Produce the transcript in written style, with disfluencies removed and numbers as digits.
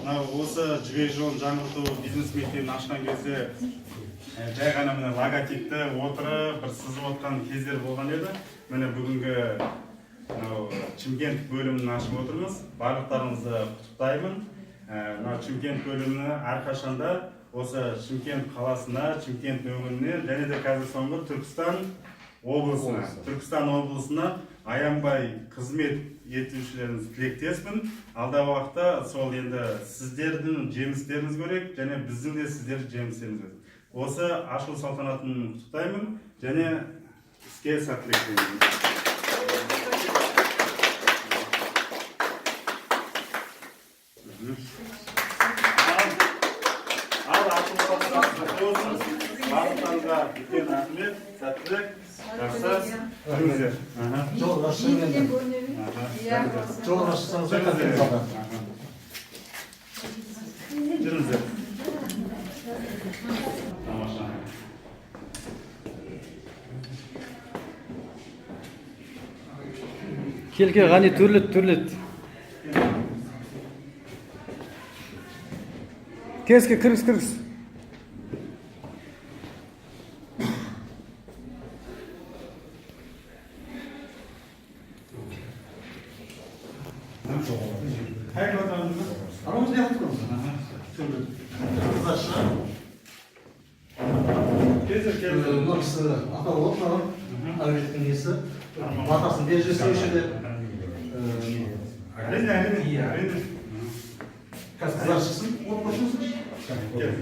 осы жібек жолын жаңғырту бизнес мектебін ашқан кезде жай ғана міне логотипті отырып бір сызып отқан кездер болған еді. Міне бүгінгі Шымкент бөлімін ашып отырмыз. Барлықтарыңызды құттықтаймын. Шымкент бөлімі әрқашанда осы Шымкент қаласына, Шымкент өңіріне, және де қазір соңғы Түркістан облысына аянбай қызмет етушілеріңіз тілектеспін. Алдағы уақытта сол енді сіздердің жемістеріңіз көрейік, және біздің де сіздердің жемістеріңіз көрейік. Осы ашылу салтанатын құттықтаймын және іске сәттілік тілеймін. Ал ашылу салтанаты болсын. Барлықтарыңызға үлкен рахмет, сәттілік. Жақсы. Жүріңіздер. Жол ашылған. Жол ашылсаңыз қайтады. Жүріңіздер. Тамаша. Келке ғани түрлет. Тезке кіргіз. Қайырлы таңыңыз. Арамыз не қылып Келдір. Мына кісі ата болып мынау әулеттің несі батасын беріп жүрсе де Әрине. қазір қыздар шықсын, от қосылсын.